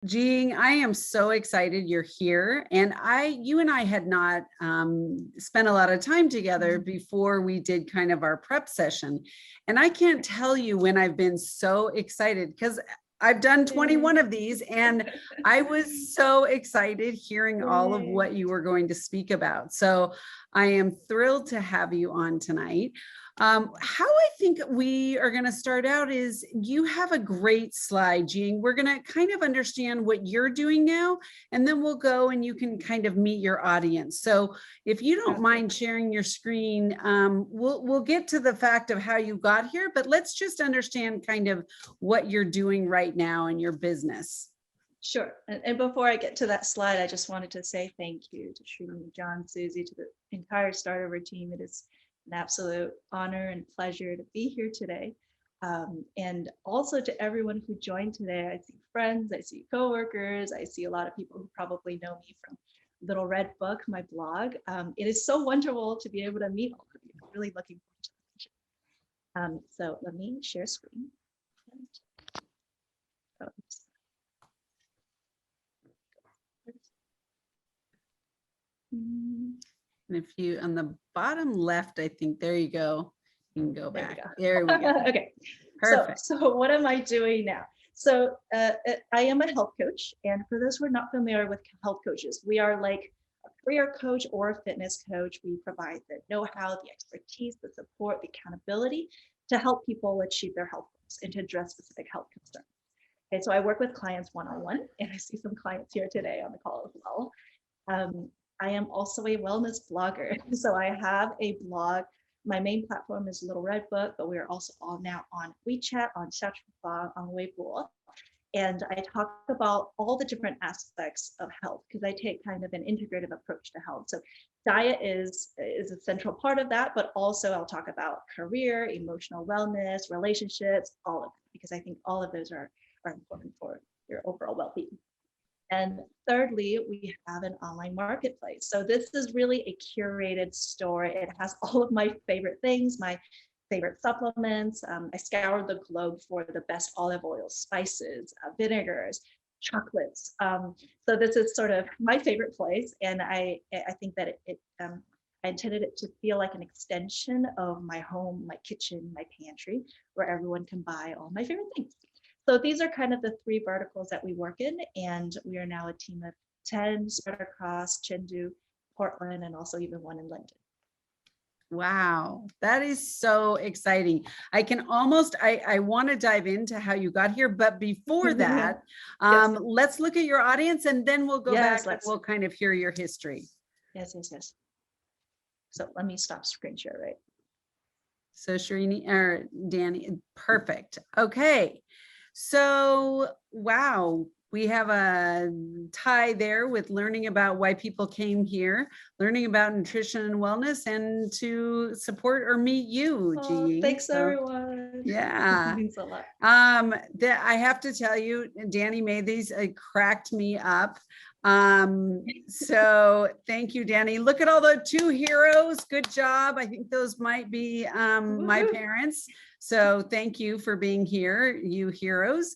Jean, I am so excited you're here. And you and I had not spent a lot of time together before we did kind of our prep session. And I can't tell you when I've been so excited because I've done 21 of these and I was so excited hearing all of what you were going to speak about. So I am thrilled to have you on tonight. How I think we are going to start out is you have a great slide, Jean. We're going to kind of understand what you're doing now, and then we'll go and you can kind of meet your audience. So if you don't mind sharing your screen, we'll get to the fact of how you got here, but let's just understand kind of what you're doing right now in your business. Sure. And before I get to that slide, I just wanted to say thank you to Srini, John, Susie, to the entire Startover team. It is an absolute honor and pleasure to be here today. And also to everyone who joined today. I see friends, I see coworkers, I see a lot of people who probably know me from Little Red Book, my blog. It is so wonderful to be able to meet all of you. I'm really looking forward to it. So let me share screen. And if you, on the bottom left, I think, there you go. You can go back. There we go. Okay. Perfect. So what am I doing now? So I am a health coach. And for those who are not familiar with health coaches, we are like a career coach or a fitness coach. We provide the know-how, the expertise, the support, the accountability to help people achieve their health goals and to address specific health concerns. Okay, so I work with clients one-on-one, and I see some clients here today on the call as well. I am also a wellness blogger. So I have a blog. My main platform is Little Red Book, but we are also all now on WeChat, on Startover, on Weibo. And I talk about all the different aspects of health because I take kind of an integrative approach to health. So diet is a central part of that, but also I'll talk about career, emotional wellness, relationships, all of it, because I think all of those are important for your overall well-being. And thirdly, we have an online marketplace. So this is really a curated store. It has all of my favorite things, my favorite supplements. I scoured the globe for the best olive oil, spices, vinegars, chocolates. So this is sort of my favorite place. And I think that I intended it to feel like an extension of my home, my kitchen, my pantry, where everyone can buy all my favorite things. So these are kind of the three verticals that we work in, and we are now a team of 10 spread across Chengdu, Portland, and also even one in London. Wow, that is so exciting. I can almost, I want to dive into how you got here, but before that, Yes. Let's look at your audience and then we'll go back and Let's. we'll kind of hear your history. Yes. So let me stop screen share, right? So Srini or Danny, perfect. Okay. So, wow, we have a tie there with learning about why people came here, learning about nutrition and wellness, and to support or meet you, Jean. Thanks, everyone. Yeah. It means a lot. I have to tell you, Danny made these, it cracked me up. So thank you, Danny. Look at all the 2 heroes. Good job. I think those might be my parents. So thank you for being here, you heroes.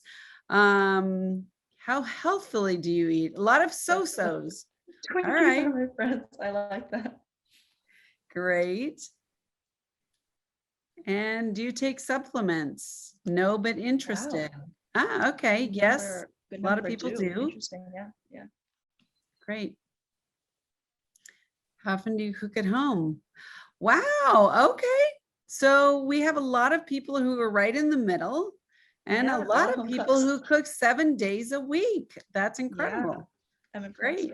How healthfully do you eat? A lot of so-sos. All right. My friends. I like that. Great. And do you take supplements? No, but interested. Wow. Okay. Yes. A lot of people do. Interesting. Yeah. Great. How often do you cook at home? Wow. Okay. So we have a lot of people who are right in the middle and a lot of people who cook 7 days a week. That's incredible. Yeah, I'm great.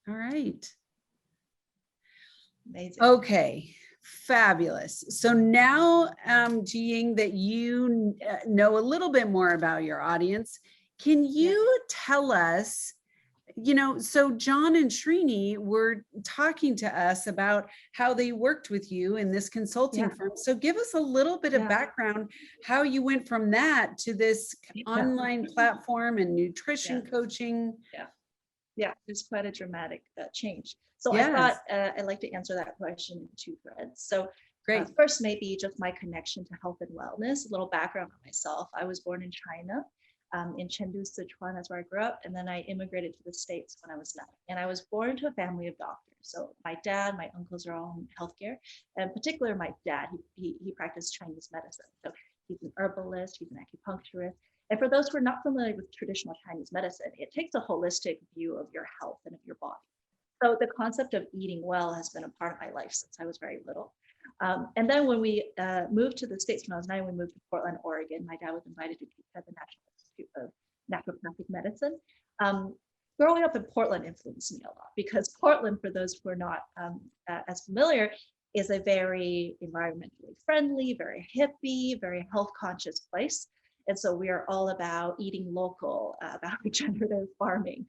All right. Amazing. Okay. Fabulous. So now, Jean, that you know a little bit more about your audience, can you tell us, so John and Srini were talking to us about how they worked with you in this consulting firm. So give us a little bit of background, how you went from that to this online platform and nutrition coaching. Yeah, it's quite a dramatic change. So I thought I'd like to answer that question in 2 threads. So great. First, maybe just my connection to health and wellness, a little background on myself. I was born in China. in Chengdu, Sichuan. That's where I grew up. And then I immigrated to the States when I was 9. And I was born to a family of doctors. So my dad, my uncles are all in healthcare. And in particular, my dad, he practiced Chinese medicine. So he's an herbalist, he's an acupuncturist. And for those who are not familiar with traditional Chinese medicine, it takes a holistic view of your health and of your body. So the concept of eating well has been a part of my life since I was very little. And then when we moved to the States when I was 9, we moved to Portland, Oregon. My dad was invited to teach at the National Institute of Naturopathic Medicine. Growing up in Portland influenced me a lot because Portland, for those who are not as familiar, is a very environmentally friendly, very hippie, very health conscious place. And so we are all about eating local, about regenerative farming.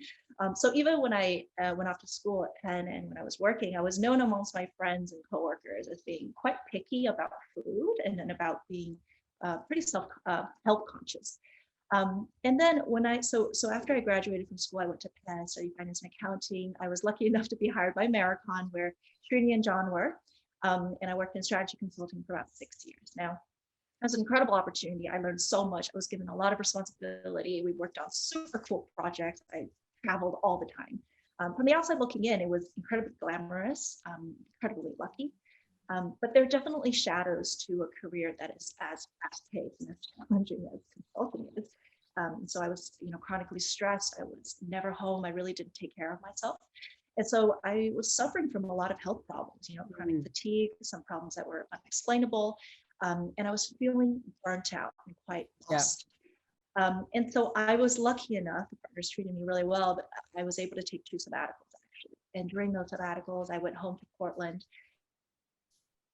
So even when I went off to school at Penn and when I was working, I was known amongst my friends and coworkers as being quite picky about food and about being pretty health conscious. And then so after I graduated from school, I went to Penn, I studied finance and accounting. I was lucky enough to be hired by Maricon, where Srini and John were. And I worked in strategy consulting for about 6 years. Now, it was an incredible opportunity. I learned so much. I was given a lot of responsibility. We worked on super cool projects. I traveled all the time. From the outside looking in, it was incredibly glamorous, incredibly lucky. But there are definitely shadows to a career that is as fast-paced and as challenging as consulting is. So I was, chronically stressed. I was never home. I really didn't take care of myself. And so I was suffering from a lot of health problems, chronic fatigue, some problems that were unexplainable. And I was feeling burnt out and quite lost. And so I was lucky enough, the partners treated me really well, but I was able to take 2 sabbaticals actually. And during those sabbaticals, I went home to Portland.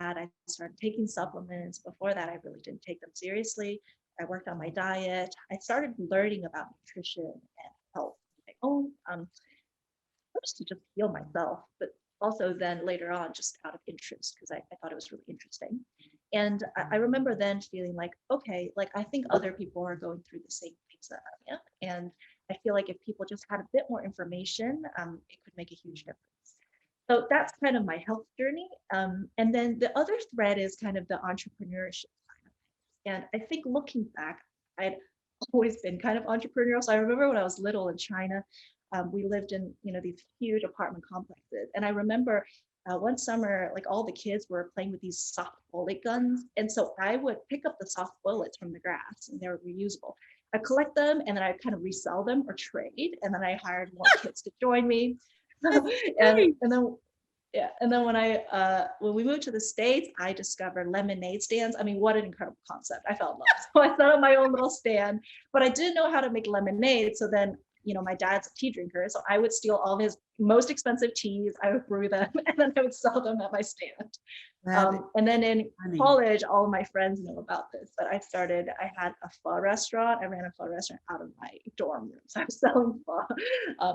And I started taking supplements. Before that, I really didn't take them seriously. I worked on my diet. I started learning about nutrition and health on my own, first to just heal myself, but also then later on just out of interest because I thought it was really interesting. And I remember then feeling like, okay, like I think other people are going through the same things that I am. And I feel like if people just had a bit more information, it could make a huge difference. So that's kind of my health journey. And then the other thread is kind of the entrepreneurship side of things. And I think looking back, I'd always been kind of entrepreneurial. So I remember when I was little in China, we lived in, these huge apartment complexes. And I remember one summer, like all the kids were playing with these soft bullet guns. And so I would pick up the soft bullets from the grass and they were reusable. I collect them and then I kind of resell them or trade. And then I hired more kids to join me. and then when we moved to the States, I discovered lemonade stands. I mean, what an incredible concept. I fell in love. So I set up my own little stand, but I didn't know how to make lemonade. So then, my dad's a tea drinker. So I would steal all his most expensive teas. I would brew them and then I would sell them at my stand. And then in college, all of my friends know about this, but I had a pho restaurant. I ran a pho restaurant out of my dorm room. So I was selling pho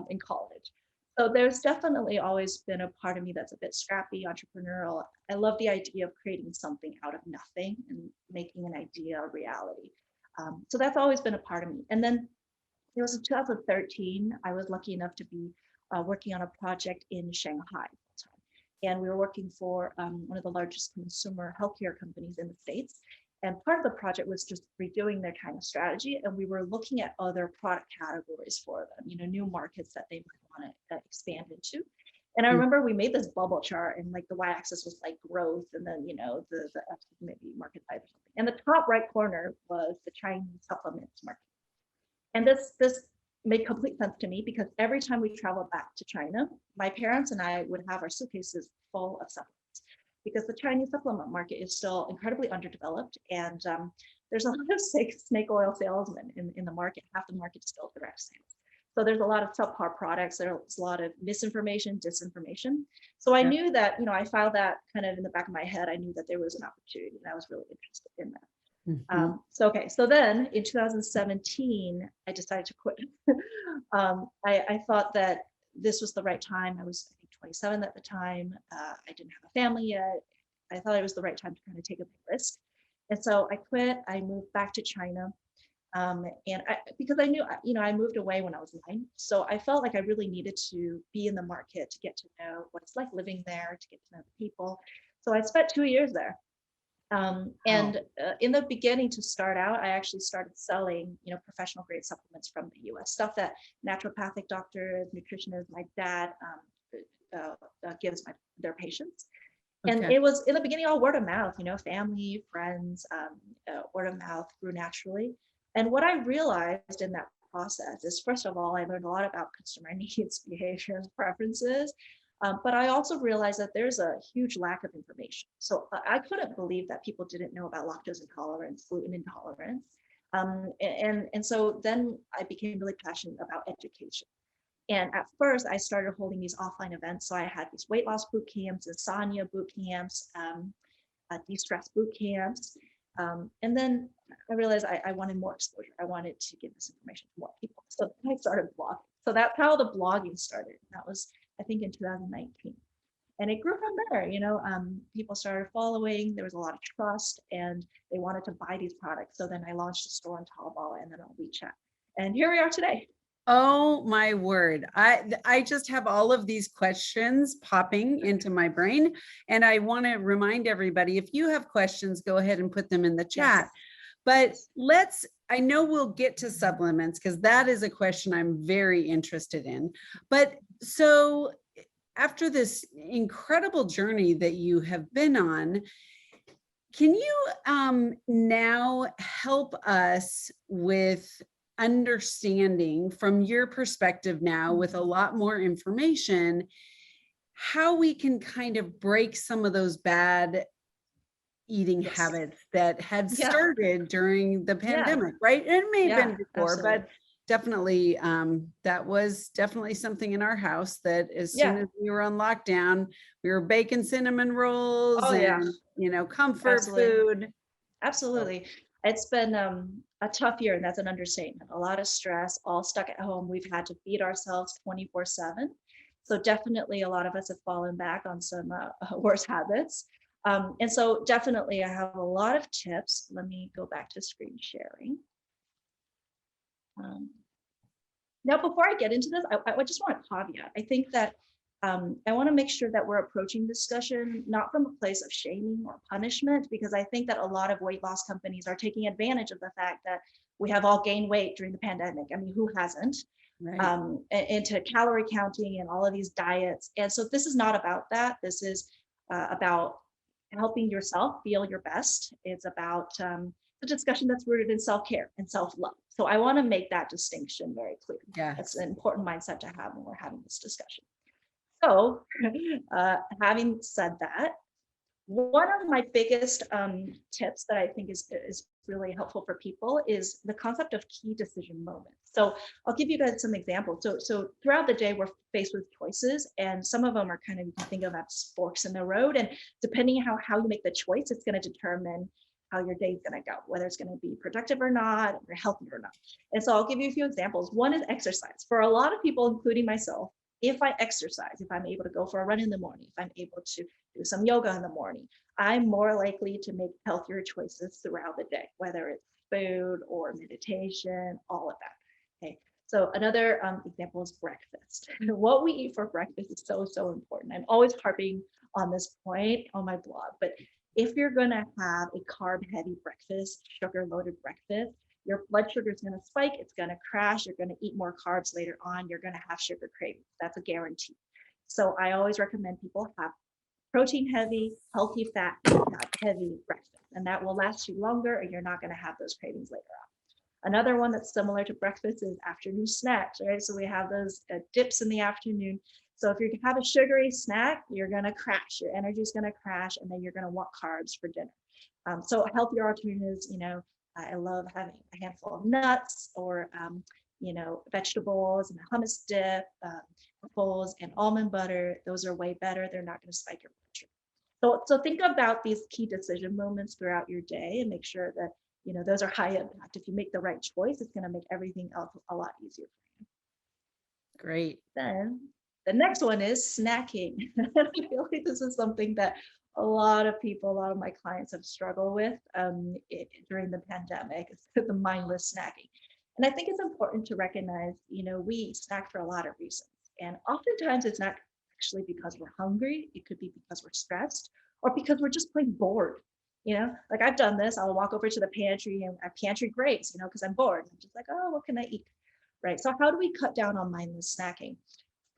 in college. So there's definitely always been a part of me that's a bit scrappy, entrepreneurial. I love the idea of creating something out of nothing and making an idea a reality. So that's always been a part of me. And then it was in 2013, I was lucky enough to be working on a project in Shanghai. And we were working for one of the largest consumer healthcare companies in the States. And part of the project was just redoing their China strategy. And we were looking at other product categories for them, new markets that they might want to expand into. And I remember we made this bubble chart and like the y-axis was like growth and then, the x was maybe market size or something. And the top right corner was the Chinese supplements market. And this made complete sense to me because every time we traveled back to China, my parents and I would have our suitcases full of supplements because the Chinese supplement market is still incredibly underdeveloped. And there's a lot of snake oil salesmen in the market. Half the market is still direct sales. So there's a lot of subpar products. There's a lot of misinformation, disinformation. So I knew that, I filed that kind of in the back of my head. I knew that there was an opportunity and I was really interested in that. So then in 2017, I decided to quit. I thought that this was the right time. I was, I think, 27 at the time. I didn't have a family yet. I thought it was the right time to kind of take a big risk. And so I quit. I moved back to China. Because I knew, I moved away when I was 9. So I felt like I really needed to be in the market to get to know what it's like living there, to get to know the people. So I spent 2 years there. Wow. In the beginning, to start out, I actually started selling, professional grade supplements from the US, stuff that naturopathic doctors, nutritionists, my dad gives their patients. And Okay. it was in the beginning all word of mouth, family, friends, word of mouth grew naturally. And what I realized in that process is, first of all, I learned a lot about consumer needs, behaviors, preferences. But I also realized that there's a huge lack of information. So I couldn't believe that people didn't know about lactose intolerance, gluten intolerance. And so then I became really passionate about education. And at first, I started holding these offline events. So I had these weight loss boot camps, insomnia boot camps, de-stress boot camps. And then I realized I wanted more exposure. I wanted to give this information to more people. So I started blogging. So that's how the blogging started. That was, I think, in 2019. And it grew from there. People started following. There was a lot of trust, and they wanted to buy these products. So then I launched a store on Taobao and then on WeChat. And here we are today. Oh my word. I just have all of these questions popping into my brain. And I want to remind everybody, if you have questions, go ahead and put them in the chat. Yes. But I know we'll get to supplements because that is a question I'm very interested in. But so after this incredible journey that you have been on, can you now help us with understanding from your perspective now, with a lot more information, how we can kind of break some of those bad eating Yes. habits that had Yeah. started during the Yeah. pandemic, right? It may have Yeah. been before, Absolutely. but definitely that was definitely something in our house that as soon Yeah. as we were on lockdown, we were baking cinnamon rolls Oh yeah. and, comfort Absolutely. food. So, Absolutely. It's been a tough year, and that's an understatement. A lot of stress, all stuck at home. We've had to feed ourselves 24/7. So definitely a lot of us have fallen back on some worse habits. And so definitely I have a lot of tips. Let me go back to screen sharing. Um, Now, before I get into this, I just want to caveat. I think that I want to make sure that we're approaching discussion not from a place of shaming or punishment, because I think that a lot of weight loss companies are taking advantage of the fact that we have all gained weight during the pandemic. I mean, who hasn't? right. Into calorie counting and all of these diets. And so this is not about that. This is about helping yourself feel your best. It's about the discussion that's rooted in self-care and self-love. So I want to make that distinction very clear. That's Yes. an important mindset to have when we're having this discussion. So having said that, one of my biggest tips that I think is really helpful for people is the concept of key decision moments. So I'll give you guys some examples. So throughout the day, we're faced with choices, and some of them are kind of, you can think of as forks in the road. And depending how you make the choice, it's going to determine how your day is going to go, whether it's going to be productive or not, or healthy or not. And so I'll give you a few examples. One is exercise. For a lot of people, including myself, if I exercise, if I'm able to go for a run in the morning, if I'm able to do some yoga in the morning, I'm more likely to make healthier choices throughout the day, whether it's food or meditation, all of that. Okay. So another example is breakfast. What we eat for breakfast is so, so important. I'm always harping on this point on my blog, but if you're going to have a carb heavy breakfast, sugar loaded breakfast, your blood sugar is going to spike. It's going to crash. You're going to eat more carbs later on. You're going to have sugar cravings. That's a guarantee. So I always recommend people have protein heavy, healthy fat heavy breakfast, and that will last you longer, and you're not going to have those cravings later on. Another one that's similar to breakfast is afternoon snacks, right? So we have those dips in the afternoon. So if you have a sugary snack, you're going to crash. Your energy is going to crash, and then you're going to want carbs for dinner. So healthier alternatives, I love having a handful of nuts or, vegetables and a hummus dip, apples and almond butter. Those are way better. They're not going to spike your blood sugar. So think about these key decision moments throughout your day and make sure that, those are high impact. If you make the right choice, it's going to make everything else a lot easier for you. Great. Then the next one is snacking. I feel like this is something that a lot of people, a lot of my clients have struggled with during the pandemic, the mindless snacking. And I think it's important to recognize, we snack for a lot of reasons. And oftentimes it's not actually because we're hungry. It could be because we're stressed or because we're just plain bored. Like I've done this. I'll walk over to the pantry and I pantry grapes, because I'm bored. I'm just like, oh, what can I eat? Right. So how do we cut down on mindless snacking?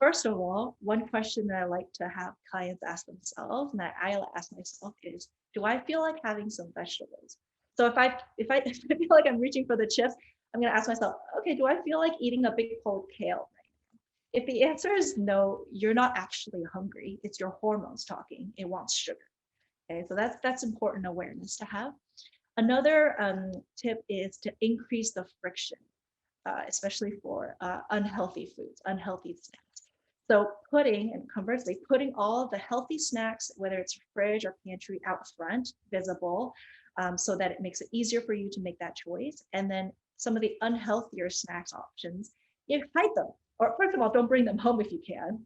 First of all, one question that I like to have clients ask themselves, and that I ask myself is, do I feel like having some vegetables? So if I feel like I'm reaching for the chips, I'm gonna ask myself, okay, do I feel like eating a big bowl of kale? If the answer is no, you're not actually hungry. It's your hormones talking. It wants sugar. Okay, so that's important awareness to have. Another tip is to increase the friction, especially for unhealthy foods, unhealthy snacks. So and conversely, putting all of the healthy snacks, whether it's fridge or pantry, out front, visible, so that it makes it easier for you to make that choice. And then some of the unhealthier snacks options, you hide them. Or first of all, don't bring them home if you can.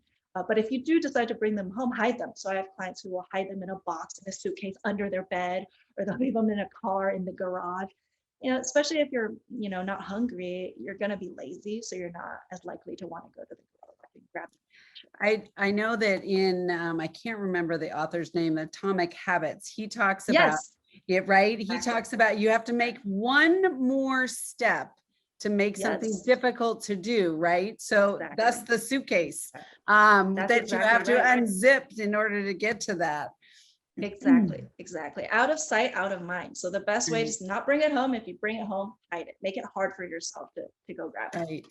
But if you do decide to bring them home, hide them. So I have clients who will hide them in a box, in a suitcase, under their bed, or they'll leave them in a car, in the garage. Especially if you're, not hungry, you're going to be lazy. So you're not as likely to want to go to the garage and grab them. I know that in, I can't remember the author's name, Atomic Habits, he talks about Yes. it, right? He talks about you have to make one more step to make something Yes. difficult to do, right? So Exactly. that's the suitcase That's that exactly you have to right. unzip in order to get to that. Exactly. Out of sight, out of mind. So the best way is not bring it home. If you bring it home, hide it. Make it hard for yourself to go grab it. Right.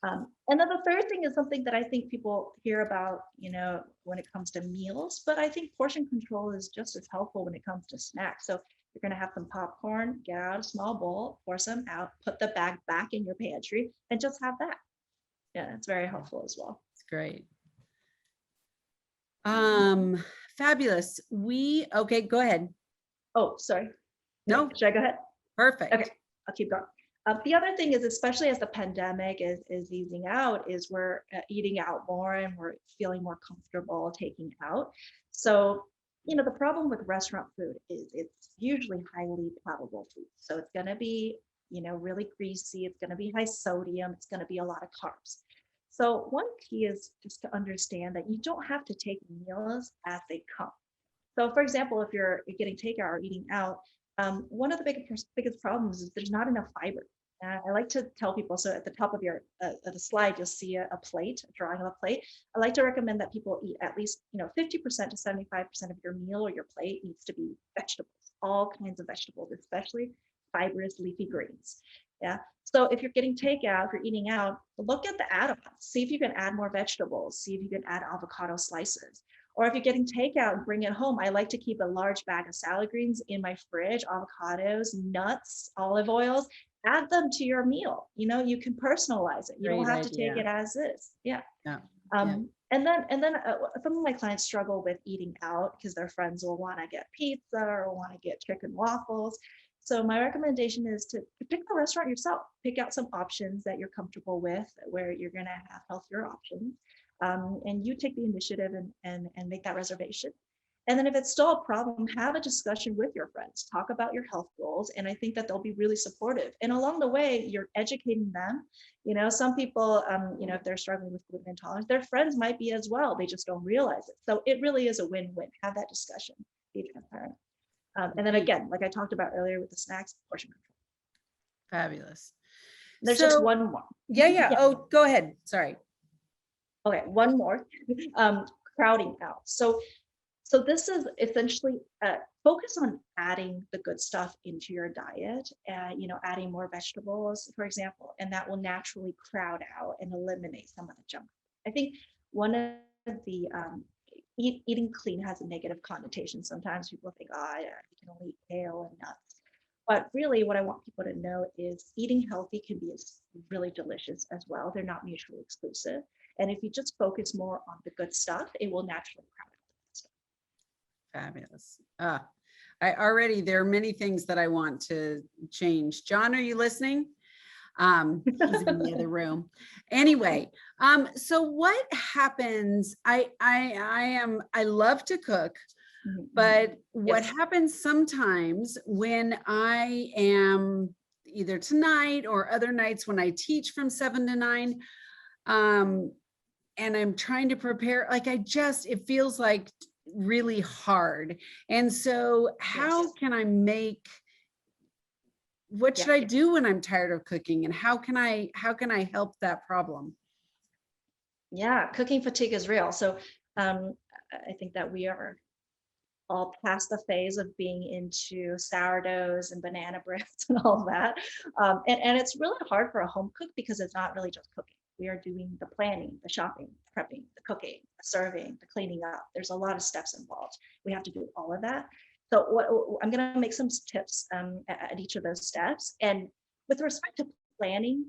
And then the third thing is something that I think people hear about, when it comes to meals, but I think portion control is just as helpful when it comes to snacks. So you're going to have some popcorn, get out a small bowl, pour some out, put the bag back in your pantry, and just have that. Yeah, it's very helpful as well. It's great. Fabulous. Okay, go ahead. Oh, sorry. No. Should I go ahead? Perfect. Okay, I'll keep going. The other thing is, especially as the pandemic is easing out, is we're eating out more and we're feeling more comfortable taking out. So, the problem with restaurant food is it's usually highly palatable food. So it's going to be, really greasy. It's going to be high sodium. It's going to be a lot of carbs. So one key is just to understand that you don't have to take meals as they come. So for example, if you're getting takeout or eating out, one of the biggest problems is there's not enough fiber. I like to tell people, so at the top of your the slide, you'll see a plate, a drawing of a plate. I like to recommend that people eat at least 50% to 75% of your meal or your plate needs to be vegetables, all kinds of vegetables, especially fibrous leafy greens. Yeah. So if you're getting takeout, if you're eating out, look at the add-ons. See if you can add more vegetables. See if you can add avocado slices. Or if you're getting takeout and bring it home, I like to keep a large bag of salad greens in my fridge, avocados, nuts, olive oils, add them to your meal. You can personalize it. You don't have to take it as is. Yeah. And then some of my clients struggle with eating out because their friends will want to get pizza or want to get chicken waffles. So my recommendation is to pick the restaurant yourself. Pick out some options that you're comfortable with, where you're going to have healthier options. And you take the initiative and make that reservation. And then if it's still a problem, have a discussion with your friends, talk about your health goals. And I think that they'll be really supportive. And along the way, you're educating them. Some people, if they're struggling with gluten intolerance, their friends might be as well. They just don't realize it. So it really is a win-win. Have that discussion, be transparent. And then again, like I talked about earlier with the snacks, portion control. Fabulous. There's just one more. Yeah. Oh, go ahead. Sorry. Okay, one more. Crowding out. So this is essentially focus on adding the good stuff into your diet, adding more vegetables, for example, and that will naturally crowd out and eliminate some of the junk. I think one of the eating clean has a negative connotation. Sometimes people think, you can only eat kale and nuts. But really what I want people to know is eating healthy can be really delicious as well. They're not mutually exclusive. And if you just focus more on the good stuff, it will naturally crowd out the good stuff. Fabulous. There are many things that I want to change. John, are you listening? He's in the other room. Anyway, so what happens? I love to cook, but what happens sometimes when I am either tonight or other nights when I teach from 7 to 9, and I'm trying to prepare, it feels like really hard. And so how Yes. can I make, what Yeah. should I do when I'm tired of cooking, and how can I help that problem? Yeah. Cooking fatigue is real. So I think that we are all past the phase of being into sourdoughs and banana breads and all that. And it's really hard for a home cook because it's not really just cooking. We are doing the planning, the shopping, prepping, the cooking, the serving, the cleaning up. There's a lot of steps involved. We have to do all of that. So what I'm going to make some tips at each of those steps. And with respect to planning,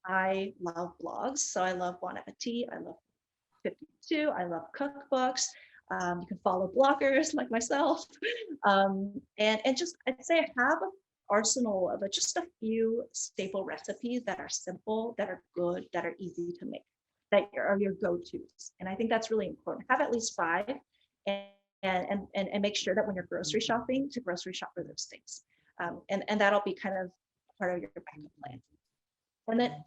I love blogs. So I love Bon Appetit. I love 52. I love cookbooks. You can follow bloggers like myself. And just, I'd say I have an arsenal of just a few staple recipes that are simple, that are good, that are easy to make, that are your go-tos. And I think that's really important. Have at least 5 and, and make sure that when you're grocery shopping, to grocery shop for those things. And that'll be kind of part of your backup plan. And then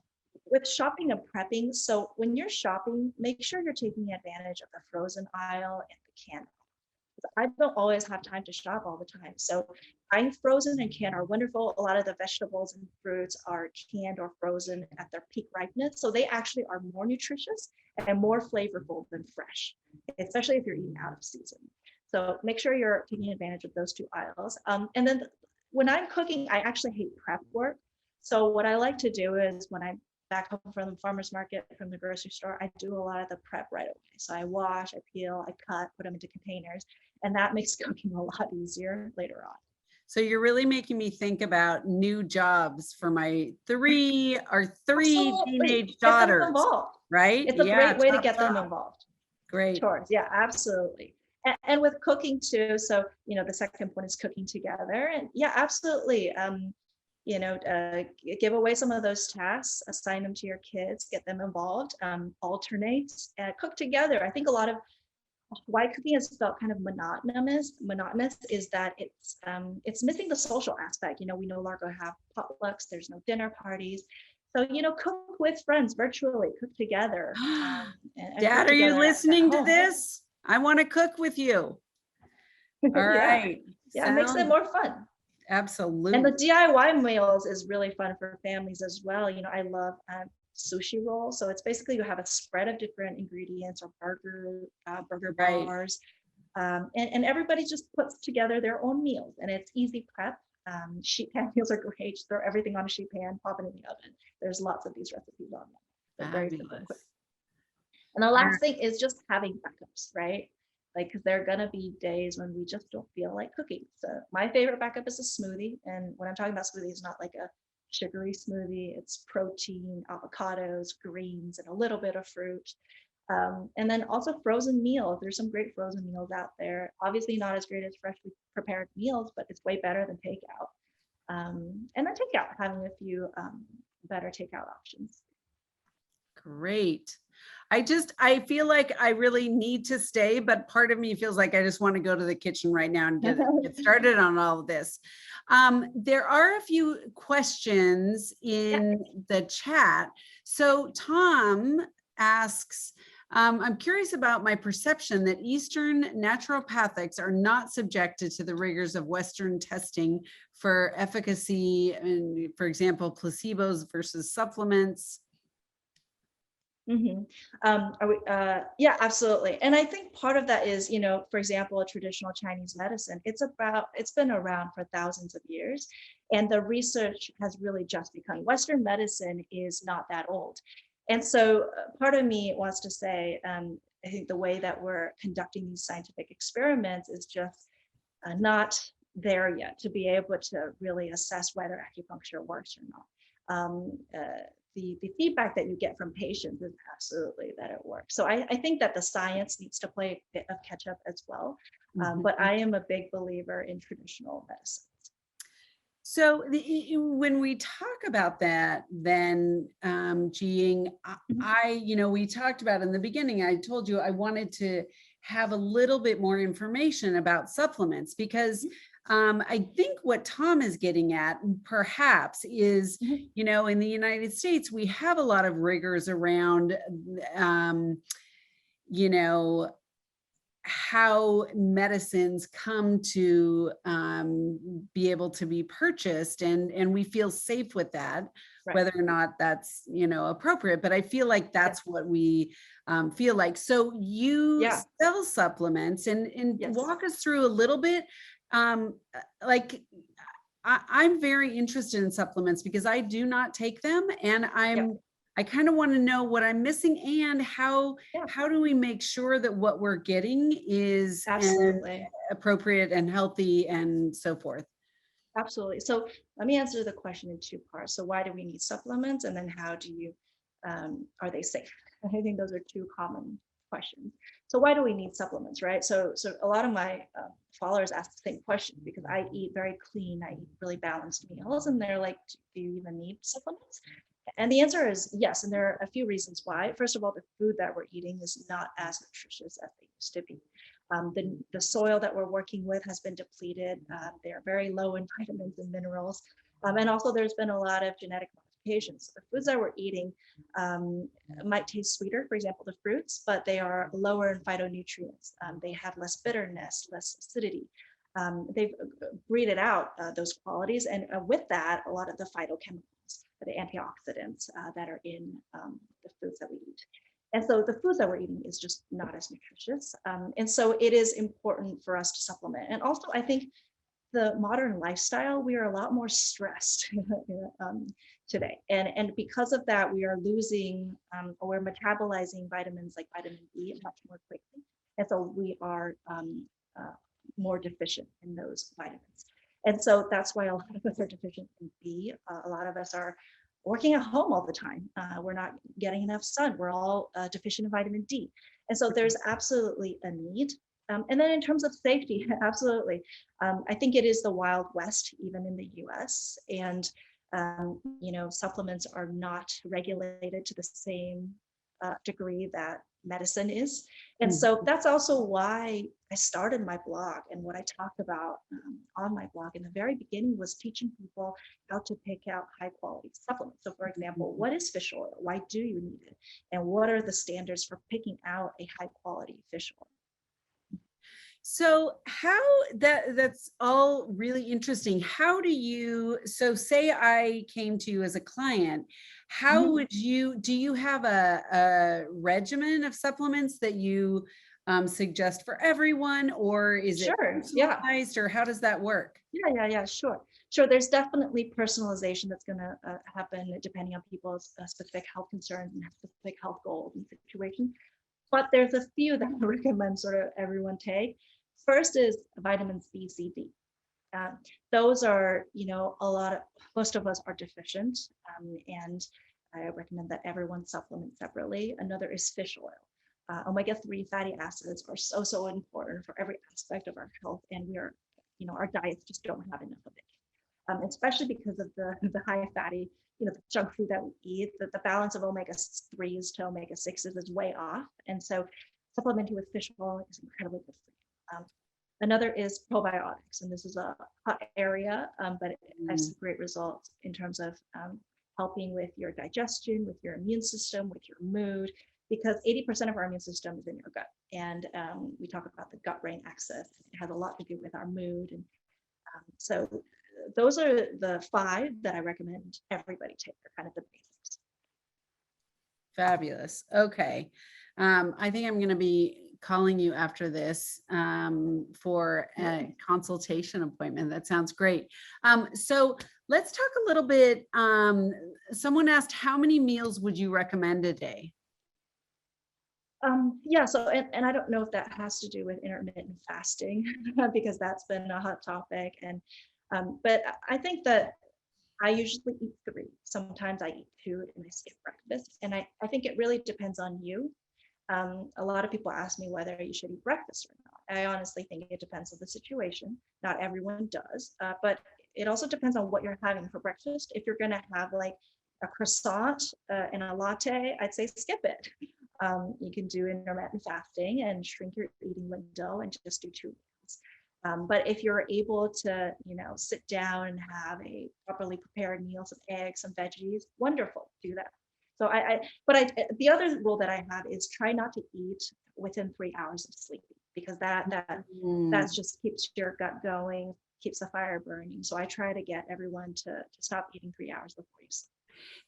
with shopping and prepping, so when you're shopping, make sure you're taking advantage of the frozen aisle and the canned aisle. I don't always have time to shop all the time. So buying frozen and canned are wonderful. A lot of the vegetables and fruits are canned or frozen at their peak ripeness. So they actually are more nutritious and more flavorful than fresh, especially if you're eating out of season. So make sure you're taking advantage of those 2 aisles. And then when I'm cooking, I actually hate prep work. So what I like to do is when I'm back home from the farmer's market, from the grocery store, I do a lot of the prep right away. So I wash, I peel, I cut, put them into containers, and that makes cooking a lot easier later on. So you're really making me think about new jobs for my three Absolutely. teenage Get them daughters, involved. right? It's a Yeah, great way to chop, get them chop. involved. Great. Chores, yeah, absolutely. And with cooking too, so the second point is cooking together, and yeah, absolutely. Give away some of those tasks, assign them to your kids, get them involved, alternate, cook together. I think a lot of why cooking has felt kind of monotonous is that it's missing the social aspect. We no longer have potlucks. There's no dinner parties. So, cook with friends virtually, cook together. And cook Dad, are you together at listening to home. this? I want to cook with you. All Yeah. right. Yeah, it makes it more fun. And Absolutely. the DIY meals is really fun for families as well. I love sushi roll. So it's basically you have a spread of different ingredients or burger Right. bars, and everybody just puts together their own meals, and it's easy prep. Sheet pan meals are great. Just throw everything on a sheet pan, pop it in the oven. There's lots of these recipes on them. They're very simple and quick. Fabulous. And the last thing is just having backups, right? Like, because there are going to be days when we just don't feel like cooking. So my favorite backup is a smoothie. And when I'm talking about smoothie, it's not like a sugary smoothie. It's protein, avocados, greens, and a little bit of fruit. And then also frozen meals. There's some great frozen meals out there. Obviously not as great as freshly prepared meals, but it's way better than takeout. And then takeout, having a few better takeout options. Great. I feel like I really need to stay, but part of me feels like I just want to go to the kitchen right now and get started on all of this. There are a few questions in the chat. So Tom asks, I'm curious about my perception that Eastern naturopathics are not subjected to the rigors of Western testing for efficacy, and for example, placebos versus supplements. Mm-hmm. Yeah, absolutely. And I think part of that is, for example, a traditional Chinese medicine, it's been around for thousands of years. And the research has really just begun. Western medicine is not that old. And so part of me wants to say, I think the way that we're conducting these scientific experiments is just not there yet to be able to really assess whether acupuncture works or not. The feedback that you get from patients is absolutely that it works. So I think that the science needs to play a bit of catch up as well. But I am a big believer in traditional medicine. So when we talk about that, then Jiying, we talked about in the beginning, I told you I wanted to have a little bit more information about supplements because I think what Tom is getting at perhaps is, in the United States, we have a lot of rigors around, how medicines come to be able to be purchased, and we feel safe with that, Right. whether or not that's, appropriate. But I feel like Yeah. that's what we feel like. So you Yeah. sell supplements, and Yes. walk us through a little bit. Like, I'm very interested in supplements because I do not take them, and Yeah. I kind of want to know what I'm missing, and Yeah. how do we make sure that what we're getting is Absolutely. appropriate and healthy and so forth. Absolutely. So let me answer the question in two parts. So why do we need supplements? And then how do you, are they safe? I think those are two common questions. So why do we need supplements, right? So a lot of my followers ask the same question because I eat very clean, I eat really balanced meals, and they're like, do you even need supplements? And the answer is yes. And there are a few reasons why. First of all, the food that we're eating is not as nutritious as they used to be. The soil that we're working with has been depleted. They're very low in vitamins and minerals. And also there's been a lot of genetic modifications. The foods that we're eating might taste sweeter, for example, the fruits, but they are lower in phytonutrients. They have less bitterness, less acidity. They've breeded out those qualities. And with that, a lot of the phytochemicals, the antioxidants that are in the foods that we eat. And so the foods that we're eating is just not as nutritious. And so it is important for us to supplement. And also, I think the modern lifestyle, we are a lot more stressed today. And because of that, we are losing or we're metabolizing vitamins like vitamin B much more quickly. And so we are more deficient in those vitamins. And so that's why a lot of us are deficient in B. A lot of us are working at home all the time. We're not getting enough sun. We're all deficient in vitamin D. And so there's absolutely a need. And then in terms of safety, absolutely. I think it is the Wild West, even in the US. And, supplements are not regulated to the same degree that medicine is. And so that's also why I started my blog. And what I talked about on my blog in the very beginning was teaching people how to pick out high quality supplements. So for example, what is fish oil? Why do you need it? And what are the standards for picking out a high quality fish oil? So that's all really interesting. How do you, so say I came to you as a client, how Mhm. would you, do you have a regimen of supplements that you suggest for everyone, or is it Sure. Yeah. personalized, or how does that work? Yeah. Sure. Sure. There's definitely personalization that's going to happen depending on people's specific health concerns and specific health goals and situations. But there's a few that I recommend sort of everyone take. First is vitamins B, C, D. Um, those are, most of us are deficient, and I recommend that everyone supplement separately. Another is fish oil. Omega-3 fatty acids are so important for every aspect of our health, and our diets just don't have enough of it. Especially because of the high fatty, the junk food that we eat, that the balance of omega-3s to omega-6s is way off. And so supplementing with fish oil is incredibly good for you. Another is probiotics, and this is a hot area, but it has Mm. some great results in terms of helping with your digestion, with your immune system, with your mood, because 80% of our immune system is in your gut. And we talk about the gut-brain axis. It has a lot to do with our mood. And so those are the 5 that I recommend everybody take. They're kind of the basics. Fabulous. Okay. I think I'm going to be calling you after this for a consultation appointment. That sounds great. So let's talk a little bit. Someone asked, how many meals would you recommend a day? Yeah, so and I don't know if that has to do with intermittent fasting because that's been a hot topic. And but I think that I usually eat 3. Sometimes I eat 2 and I skip breakfast. And I think it really depends on you. A lot of people ask me whether you should eat breakfast or not. I honestly think it depends on the situation. Not everyone does, but it also depends on what you're having for breakfast. If you're going to have like a croissant and a latte, I'd say skip it. You can do intermittent fasting and shrink your eating window and just do 2 meals. But if you're able to, sit down and have a properly prepared meal, some eggs, some veggies, wonderful, do that. So the other rule that I have is try not to eat within 3 hours of sleeping. because that Mm. just keeps your gut going, keeps the fire burning. So I try to get everyone to stop eating 3 hours before you sleep.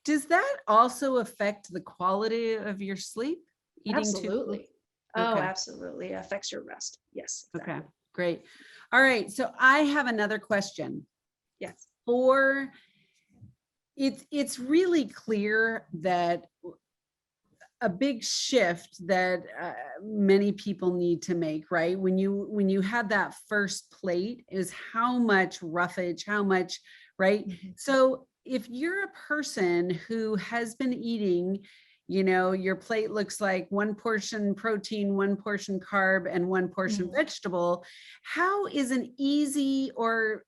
Does that also affect the quality of your sleep? Eating too close? Absolutely. Oh, Okay. absolutely. It affects your rest. Yes, Okay. exactly. Great. All right. So I have another question. Yes. For it's really clear that a big shift that many people need to make, right? When you had that first plate is how much roughage, how much, right? Mhm. So if you're a person who has been eating, your plate looks like one portion protein, one portion carb, and one portion Mhm. vegetable, how is an easy or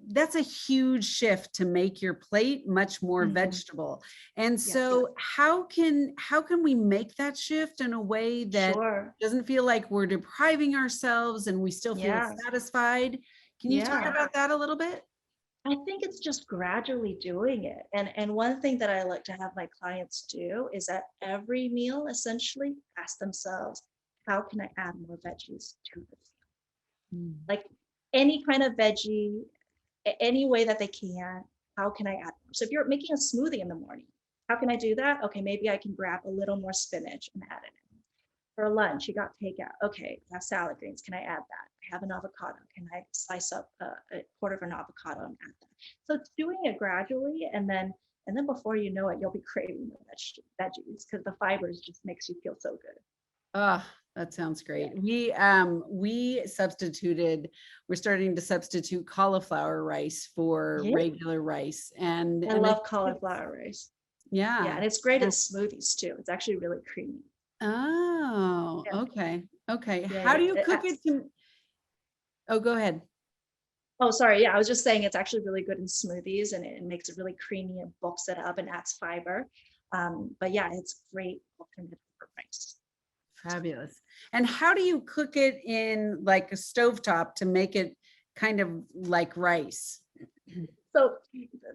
that's a huge shift to make your plate much more Mhm. vegetable. And Yes. so how can we make that shift in a way that Sure. doesn't feel like we're depriving ourselves and we still feel Yeah. satisfied? Can you talk Yeah. about that a little bit? I think it's just gradually doing it. And one thing that I like to have my clients do is at every meal essentially ask themselves, how can I add more veggies to this? Mm. Like any kind of veggie, any way that they can, how can I add more? So if you're making a smoothie in the morning, how can I do that? Okay, maybe I can grab a little more spinach and add it in. For lunch, you got takeout. Okay, I have salad greens. Can I add that? I have an avocado. Can I slice up a quarter of an avocado and add that? So it's doing it gradually, and then before you know it, you'll be craving the veggies because the fibers just makes you feel so good. Oh, that sounds Yeah. great. We're starting to substitute cauliflower rice for Yeah. regular rice. And I I love think it's, cauliflower rice. Yeah, yeah. and it's great Yeah. in smoothies too. It's actually really creamy. Oh, Yeah, okay. Okay. yeah, How yeah. do you cook it to, oh, go ahead. Oh, sorry. Yeah, I was just saying it's actually really good in smoothies, and it makes it really creamy and bulks it up and adds fiber. But yeah, it's great alternative for rice. Fabulous. And how do you cook it in like a stovetop to make it kind of like rice? So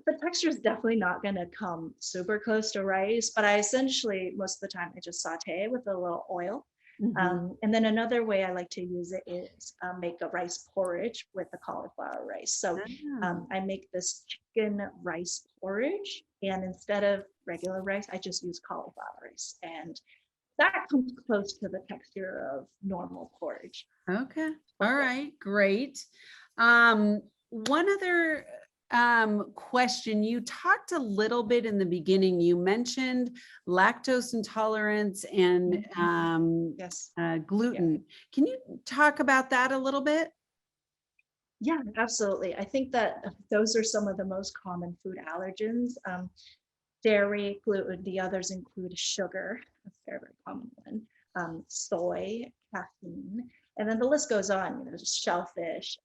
the texture is definitely not going to come super close to rice, but I essentially, most of the time, I just saute it with a little oil. Mhm. And then another way I like to use it is make a rice porridge with the cauliflower rice. So Ah, I make this chicken rice porridge, and instead of regular rice, I just use cauliflower rice. And that comes close to the texture of normal porridge. okay. All right. Great. One other question. You talked a little bit in the beginning. You mentioned lactose intolerance and Mhm. Yes. Yeah. gluten. Can you talk about that a little bit? Yeah, absolutely. I think that those are some of the most common food allergens. Dairy, gluten, the others include sugar, that's a very, very common one, soy, caffeine, and then the list goes on, just shellfish,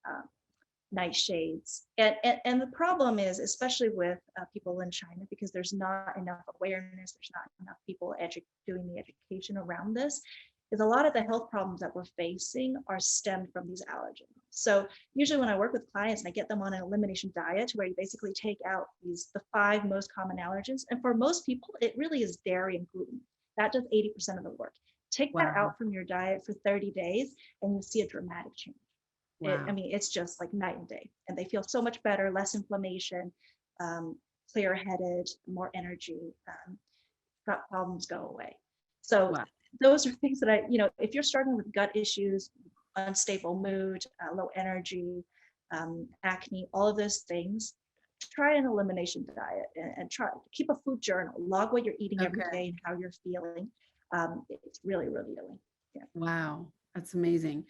nightshades. And the problem is, especially with people in China, because there's not enough awareness, there's not enough people doing the education around this, is a lot of the health problems that we're facing are stemmed from these allergens. So usually when I work with clients and I get them on an elimination diet where you basically take out the 5 most common allergens, and for most people, it really is dairy and gluten. That does 80% of the work. Take that Wow. out from your diet for 30 days and you see a dramatic change. I Wow. mean, it's just like night and day, and they feel so much better, less inflammation, clear headed, more energy, gut problems go away. So Wow. those are things that if you're struggling with gut issues, unstable mood, low energy, acne, all of those things, try an elimination diet and try keep a food journal, log what you're eating every Okay. day and how you're feeling. It's really, really healing. Yeah. Wow. That's amazing.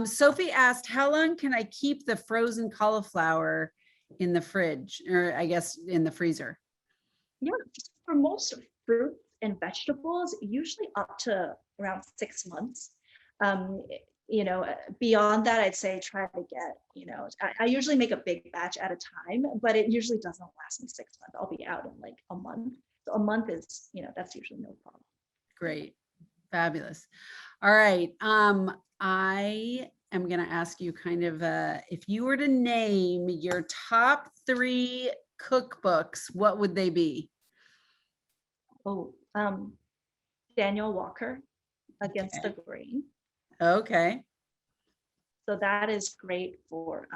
Sophie asked, how long can I keep the frozen cauliflower in the fridge, or I guess in the freezer? Yeah, for most fruits and vegetables, usually up to around 6 months. Um, Beyond that, I'd say try to get, I usually make a big batch at a time, but it usually doesn't last me 6 months. I'll be out in like a month. So a month is, that's usually no problem. Great. Fabulous. All right. I am going to ask you kind of if you were to name your top 3 cookbooks, what would they be? Oh, Daniel Walker, Against the Okay. Grain. Okay. So that is great for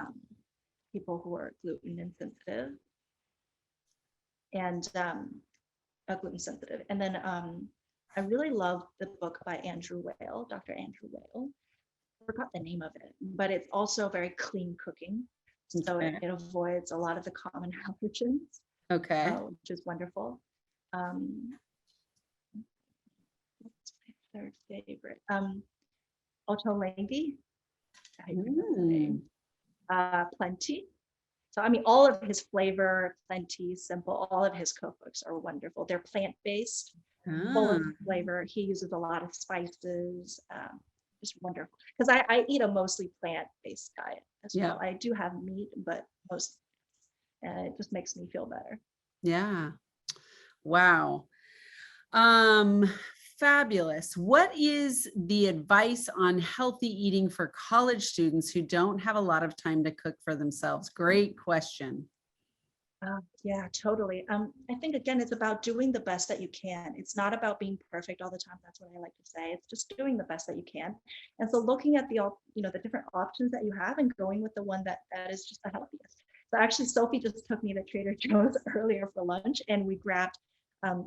people who are gluten insensitive and gluten sensitive. And then I really love the book by Andrew Weil, Dr. Andrew Weil. I forgot the name of it, but it's also very clean cooking. So Okay. it avoids a lot of the common allergens, Okay. which is wonderful. What's my third favorite? Otto Lengi, I pronounce the name. Plenty. So I mean, all of his flavor, Plenty, Simple, all of his cookbooks are wonderful. They're plant-based, full Ah, of flavor. He uses a lot of spices. Just wonderful. Because I eat a mostly plant-based diet as yeah. well. I do have meat, but most, and it just makes me feel better. Yeah. Wow. Um, Fabulous. What is the advice on healthy eating for college students who don't have a lot of time to cook for themselves? Great question. Yeah, totally. I think again, it's about doing the best that you can. It's not about being perfect all the time. That's what I like to say. It's just doing the best that you can. And so looking at the different options that you have and going with the one that is just the healthiest. So actually, Sophie just took me to Trader Joe's earlier for lunch, and we grabbed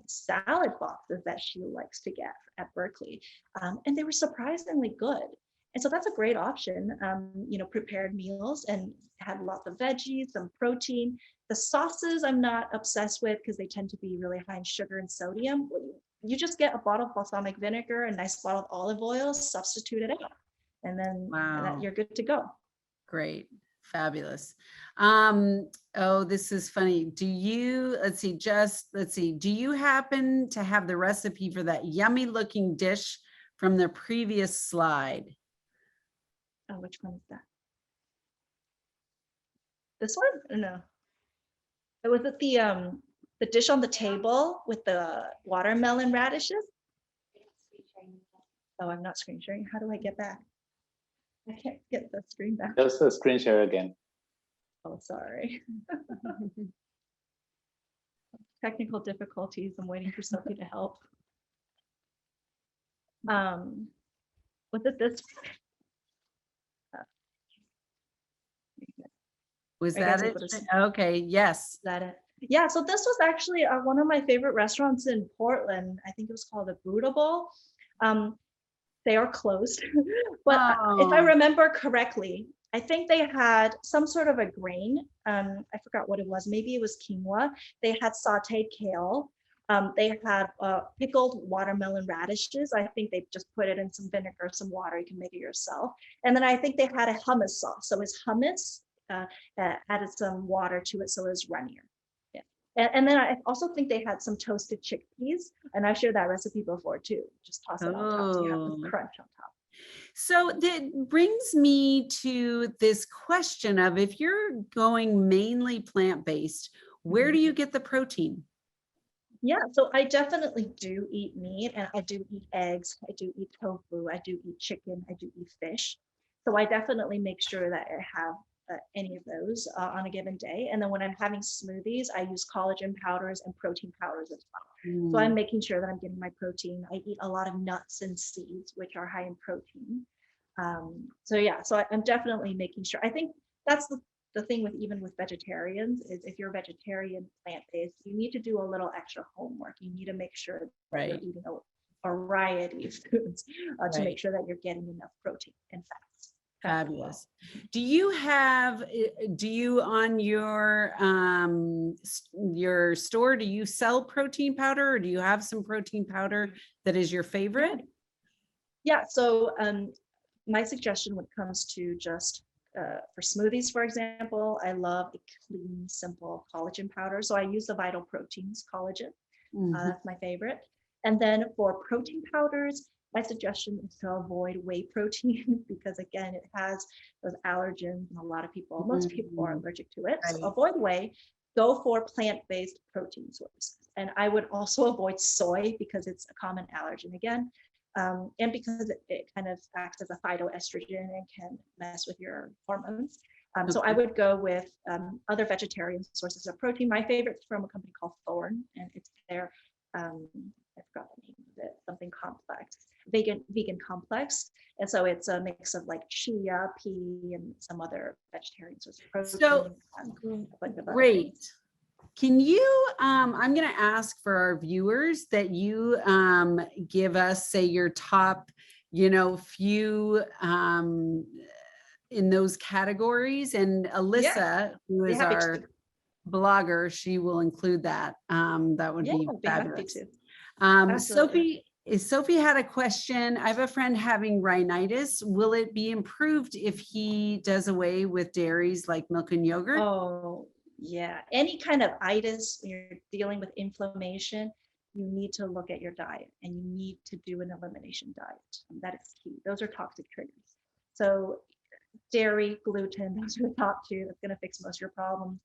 salad boxes that she likes to get at Berkeley, and they were surprisingly good. And so that's a great option. Prepared meals and had lots of veggies, some protein. The sauces I'm not obsessed with because they tend to be really high in sugar and sodium. You just get a bottle of balsamic vinegar, a nice bottle of olive oil, substitute it out, and then Wow. you're good to go. Great. Fabulous. Oh, this is funny. Do you, let's see, do you happen to have the recipe for that yummy looking dish from the previous slide? Oh, which one is that? This one? No. It was at the dish on the table with the watermelon radishes. Oh, I'm not screen sharing. How do I get back? I can't get the screen back. Just a screen share again. Oh, sorry. Technical difficulties. I'm waiting for Sophie to help. Was it this? Was that it? Okay, yes. Is that it? Yeah, so this was actually one of my favorite restaurants in Portland. I think it was called the Buddha Bowl. They are closed, but if I remember correctly, I think they had some sort of a grain. I forgot what it was. Maybe it was quinoa. They had sauteed kale. They had pickled watermelon radishes. I think they just put it in some vinegar, some water. You can make it yourself. And then I think they had a hummus sauce. So it's hummus, added some water to it so it was runnier. And then I also think they had some toasted chickpeas, and I've shared that recipe before too. Just toss it on top so you have this crunch on top. So that brings me to this question of, if you're going mainly plant-based, where do you get the protein? Yeah, so I definitely do eat meat, and I do eat eggs, I do eat tofu, I do eat chicken, I do eat fish. So I definitely make sure that I have any of those on a given day. And then when I'm having smoothies, I use collagen powders and protein powders as well. So I'm making sure that I'm getting my protein. I eat a lot of nuts and seeds, which are high in protein. So I'm definitely making sure. I think that's the thing with even with vegetarians is if you're vegetarian, plant-based, you need to do a little extra homework. You need to make sure that you're eating a variety of foods to make sure that you're getting enough protein and fats. Fabulous. Do you on your store, do you sell protein powder, or do you have some protein powder that is your favorite? Yeah, so my suggestion when it comes to just for smoothies, for example, I love a clean, simple collagen powder. So I use the Vital Proteins collagen. That's my favorite. And then for protein powders, my suggestion is to avoid whey protein because again, it has those allergens and most people are allergic to it. So avoid whey, go for plant-based protein sources. And I would also avoid soy because it's a common allergen again. And because it kind of acts as a phytoestrogen and can mess with your hormones. So I would go with other vegetarian sources of protein. My favorite is from a company called Thorne, and it's their, I forgot the name of it, something complex, vegan complex. And so it's a mix of like chia, pea, and some other vegetarian sources of So protein, and a bunch of other great. things. Can you, I'm going to ask for our viewers that you give us, say, your top, few in those categories. And Yeah, Alyssa, who be is happy our to. blogger, she will include that. That would Yeah, be I'd be happy fabulous. to. Absolutely. Sophie had a question. I have a friend having rhinitis. Will it be improved if he does away with dairies like milk and yogurt? Oh, yeah. Any kind of itis, when you're dealing with inflammation, you need to look at your diet and you need to do an elimination diet. That is key. Those are toxic triggers. So dairy, gluten, those are the top two. That's going to fix most of your problems.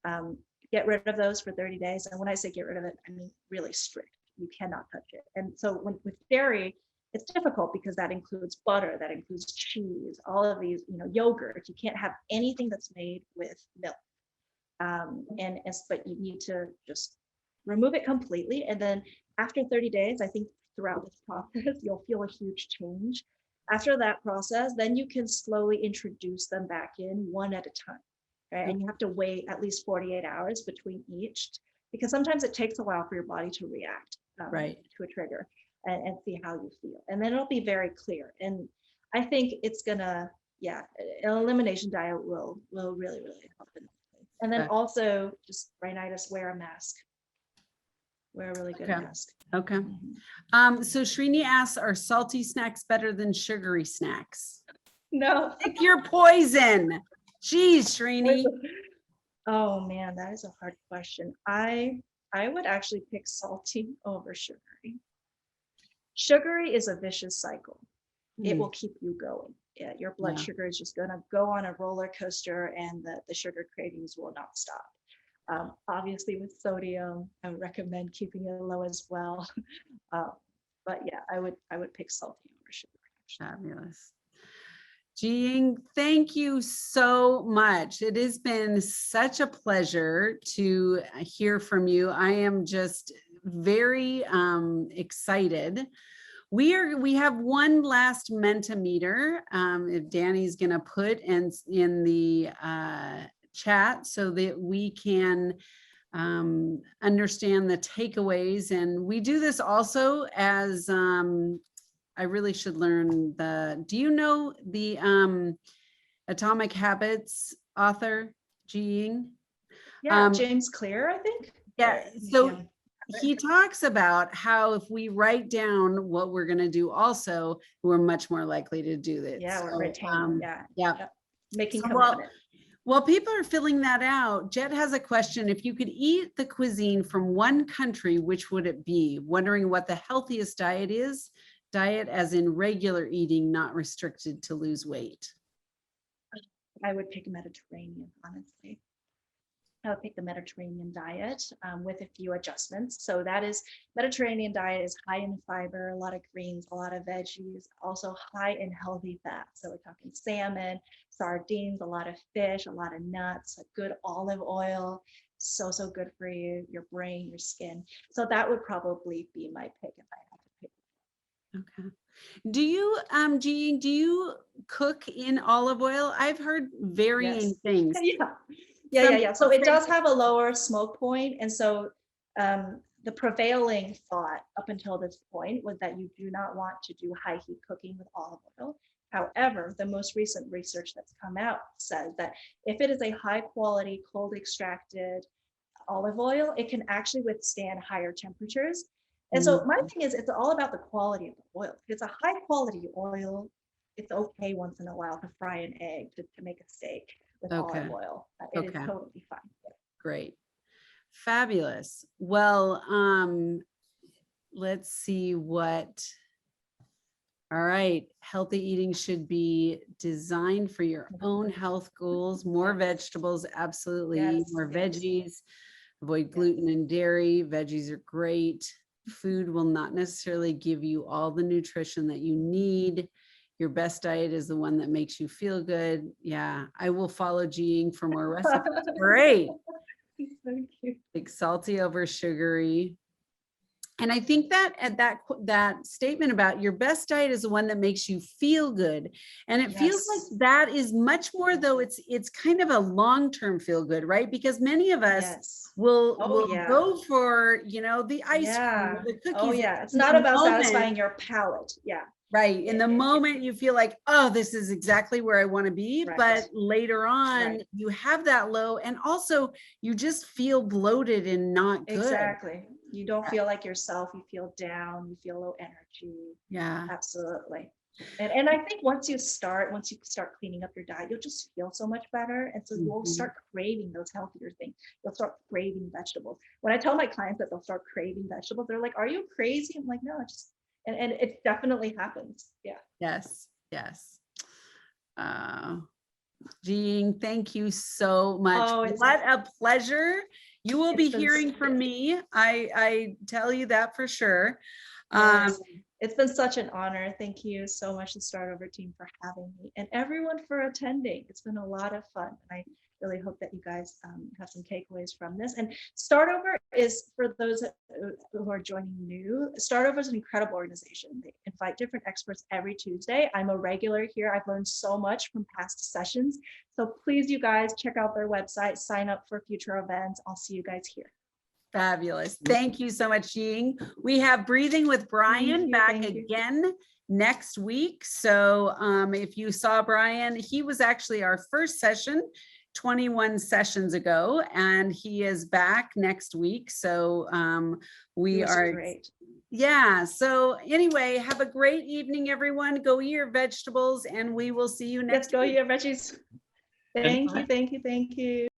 Um, get rid of those for 30 days. And when I say get rid of it, I mean really strict. You cannot touch it. And so with dairy, it's difficult because that includes butter, that includes cheese, all of these, yogurt. You can't have anything that's made with milk. But you need to just remove it completely. And then after 30 days, I think throughout this process, you'll feel a huge change. After that process, then you can slowly introduce them back in one at a time. Right? And you have to wait at least 48 hours between each, because sometimes it takes a while for your body to react to a trigger and see how you feel. And then it'll be very clear. And I think it's gonna, an elimination diet will really, really help. And then also just rhinitis, wear a mask. Wear a really good mask. Okay. So Srini asks, are salty snacks better than sugary snacks? No. Pick your poison. Geez, Srini. Oh man, that is a hard question. I would actually pick salty over sugary. Sugary is a vicious cycle. It will keep you going. Your blood sugar is just going to go on a roller coaster, and the sugar cravings will not stop. Obviously, with sodium, I would recommend keeping it low as well. But yeah, I would pick salty over sugar. Fabulous. Jiying, thank you so much. It has been such a pleasure to hear from you. I am just very excited. We have one last Mentimeter, if Danny's going to put in the chat so that we can understand the takeaways. And we do this also as I really should learn do you know the Atomic Habits author, Jiying? Yeah, James Clear, I think. Yeah, so he talks about how if we write down what we're going to do also, we're much more likely to do this. Yeah, we're retaining. Making commitment. While people are filling that out, Jet has a question. If you could eat the cuisine from one country, which would it be? Wondering what the healthiest diet is. Diet as in regular eating, not restricted to lose weight. I would pick Mediterranean, honestly. I would pick the Mediterranean diet with a few adjustments. So that is, Mediterranean diet is high in fiber, a lot of greens, a lot of veggies, also high in healthy fat. So we're talking salmon, sardines, a lot of fish, a lot of nuts, a good olive oil. So good for you, your brain, your skin. So that would probably be my pick if I had to pick. Okay. Do you, Jiying, do you cook in olive oil? I've heard varying things. Yeah. So it does have a lower smoke point. And so the prevailing thought up until this point was that you do not want to do high heat cooking with olive oil. However, the most recent research that's come out says that if it is a high quality, cold extracted olive oil, it can actually withstand higher temperatures. And so my thing is, it's all about the quality of the oil. If it's a high quality oil, it's okay once in a while to fry an egg, to make a steak with olive oil. It is totally fine. Great. Fabulous. Well, let's see what. All right. Healthy eating should be designed for your own health goals. More vegetables, absolutely. More veggies. Avoid gluten and dairy. Veggies are great. Food will not necessarily give you all the nutrition that you need. Your best diet is the one that makes you feel good. Yeah, I will follow Jiying for more recipes. Great. Thank you. Like salty over sugary. And I think that at that statement about your best diet is the one that makes you feel good. And it feels Yes. like that is much more, though it's kind of a long-term feel good, right? Because many of us Yes. will Oh, yeah. go for, the ice cream Yeah. or the Oh, cookies. yeah. It's In not the about moment, satisfying your palate. Yeah. right. In the moment you feel like, oh, this is exactly where I want to be. Right. But later on, Right. you have that low, and also you just feel bloated and not good. Exactly. You don't feel like yourself. You feel down. You feel low energy. Yeah. Absolutely. And I think once you start cleaning up your diet, you'll just feel so much better. And so you'll start craving those healthier things. You'll start craving vegetables. When I tell my clients that they'll start craving vegetables, they're like, are you crazy? I'm like, no, it's just, and it definitely happens. Yeah. Yes. Yes. Jean, thank you so much. Oh, What a pleasure. You will be it's been hearing from me. I tell you that for sure. Yes. It's been such an honor. Thank you so much, the Startover team, for having me, and everyone for attending. It's been a lot of fun. And I really hope that you guys have some takeaways from this. And Startover is, for those who are joining new, Startover is an incredible organization. They invite different experts every Tuesday. I'm a regular here. I've learned so much from past sessions. So please, you guys, check out their website, sign up for future events. I'll see you guys here. Fabulous. Thank you so much, Jean. We have Breathing with Brian back again next week. So if you saw Brian, he was actually our first session 21 sessions ago, and he is back next week. So we are great. Yeah. So anyway, have a great evening, everyone. Go eat your vegetables, and we will see you next week. Go eat your veggies. Thank you. Thank you. Thank you.